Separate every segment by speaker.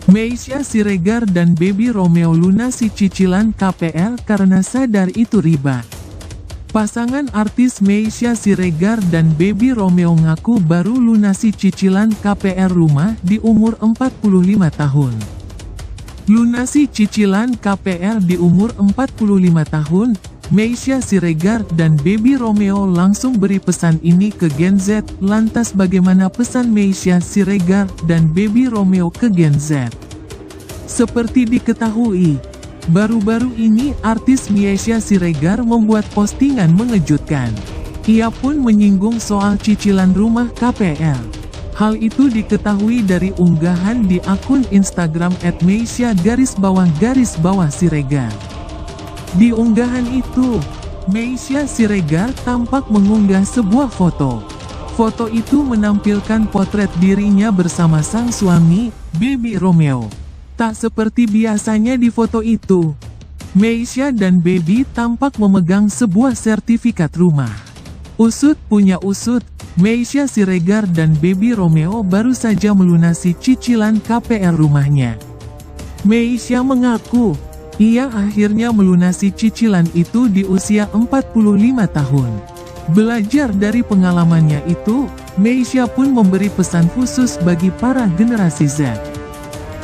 Speaker 1: Meisya Siregar dan Baby Romeo lunasi cicilan KPR karena sadar itu riba. Pasangan artis Meisya Siregar dan Baby Romeo ngaku baru lunasi cicilan KPR rumah di umur 45 tahun. Lunasi cicilan KPR di umur 45 tahun, Meisya Siregar dan Baby Romeo langsung beri pesan ini ke Gen Z. Lantas bagaimana pesan Meisya Siregar dan Baby Romeo ke Gen Z? Seperti diketahui, baru-baru ini artis Meisya Siregar membuat postingan mengejutkan. Ia pun menyinggung soal cicilan rumah KPR. Hal itu diketahui dari unggahan di akun Instagram @meisya_Siregar. Di unggahan itu, Meisya Siregar tampak mengunggah sebuah foto. Foto itu menampilkan potret dirinya bersama sang suami, Baby Romeo. Tak seperti biasanya di foto itu, Meisya dan Baby tampak memegang sebuah sertifikat rumah. Usut punya usut, Meisya Siregar dan Baby Romeo baru saja melunasi cicilan KPR rumahnya. Meisya mengaku, ia akhirnya melunasi cicilan itu di usia 45 tahun. Belajar dari pengalamannya itu, Meisya pun memberi pesan khusus bagi para generasi Z.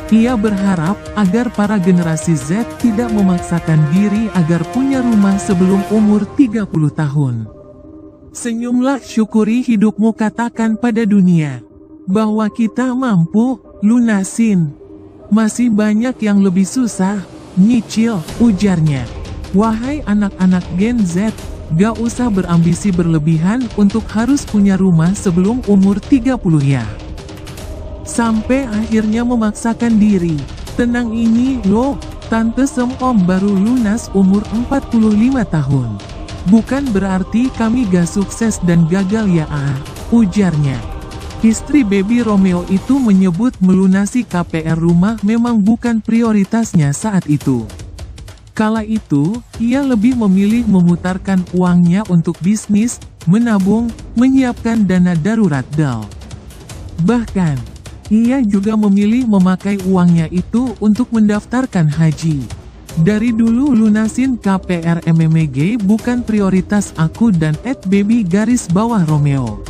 Speaker 1: Ia berharap agar para generasi Z tidak memaksakan diri agar punya rumah sebelum umur 30 tahun. Senyumlah, syukuri hidupmu, katakan pada dunia bahwa kita mampu lunasin. Masih banyak yang lebih susah, nyicil, ujarnya. Wahai anak-anak Gen Z, gak usah berambisi berlebihan untuk harus punya rumah sebelum umur 30 ya. Sampai akhirnya memaksakan diri. Tenang ini loh, Tante Sem Om baru lunas umur 45 tahun. Bukan berarti kami gak sukses dan gagal ya ujarnya. Istri Baby Romeo itu menyebut melunasi KPR rumah memang bukan prioritasnya saat itu. Kala itu, ia lebih memilih memutarkan uangnya untuk bisnis, menabung, menyiapkan dana darurat DAL. Bahkan, ia juga memilih memakai uangnya itu untuk mendaftarkan haji. Dari dulu lunasin KPR MMG bukan prioritas aku dan @baby_Romeo.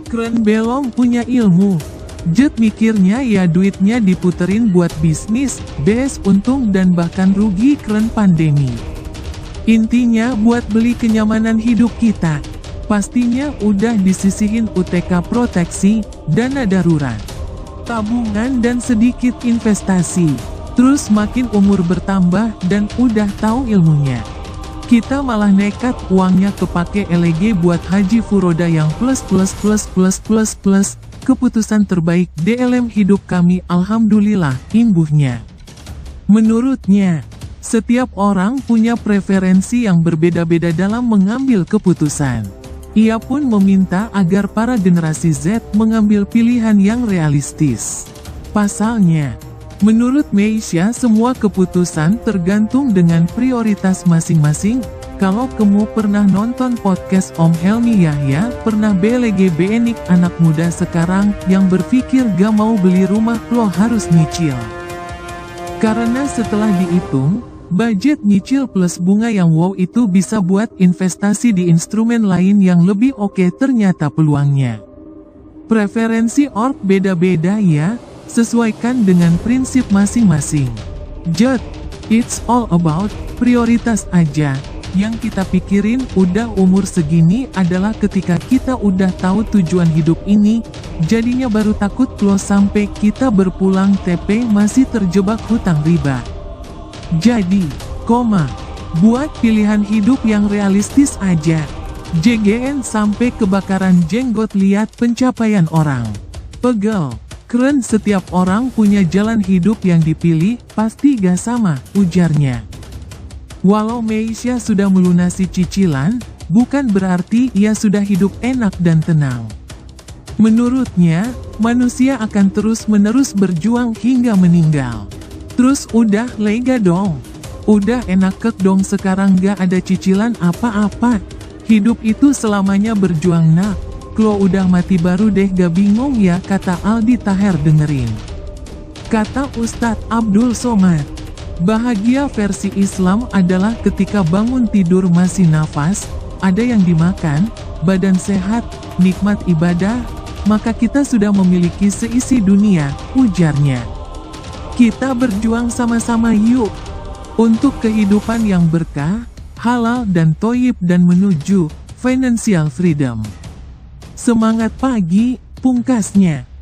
Speaker 1: Keren belum punya ilmu. Jet mikirnya ya duitnya diputerin buat bisnis, BS untung dan bahkan rugi keren pandemi. Intinya buat beli kenyamanan hidup kita. Pastinya udah disisihin UTK proteksi, dana darurat, tabungan dan sedikit investasi. Terus makin umur bertambah dan udah tahu ilmunya, kita malah nekat uangnya kepake LG buat haji furoda yang plus. Keputusan terbaik DLM hidup kami, alhamdulillah, imbuhnya. Menurutnya, setiap orang punya preferensi yang berbeda-beda dalam mengambil keputusan. Ia pun meminta agar para generasi Z mengambil pilihan yang realistis. Pasalnya, menurut Meisya semua keputusan tergantung dengan prioritas masing-masing. Kalau kamu pernah nonton podcast Om Helmi Yahya, pernah BLG BNIK anak muda sekarang yang berpikir gak mau beli rumah lo harus nyicil. Karena setelah dihitung, budget nyicil plus bunga yang wow itu bisa buat investasi di instrumen lain yang lebih oke, ternyata peluangnya. Preferensi org beda-beda ya, sesuaikan dengan prinsip masing-masing. Just, it's all about prioritas aja. Yang kita pikirin udah umur segini adalah ketika kita udah tahu tujuan hidup ini, jadinya baru takut lo sampai kita berpulang TP masih terjebak hutang riba. Jadi, buat pilihan hidup yang realistis aja. JGN sampai kebakaran jenggot lihat pencapaian orang. Pegel, keren, setiap orang punya jalan hidup yang dipilih, pasti gak sama, ujarnya. Walau Meisya sudah melunasi cicilan, bukan berarti ia sudah hidup enak dan tenang. Menurutnya, manusia akan terus-menerus berjuang hingga meninggal. Terus udah lega dong. Udah enak dong sekarang gak ada cicilan apa-apa. Hidup itu selamanya berjuang nak. Klo udah mati baru deh gak bingung ya, kata Aldi Taher dengerin. Kata Ustadz Abdul Somad. Bahagia versi Islam adalah ketika bangun tidur masih nafas, ada yang dimakan, badan sehat, nikmat ibadah, maka kita sudah memiliki seisi dunia, ujarnya. Kita berjuang sama-sama yuk, untuk kehidupan yang berkah, halal dan thoyyib dan menuju financial freedom. Semangat pagi, pungkasnya.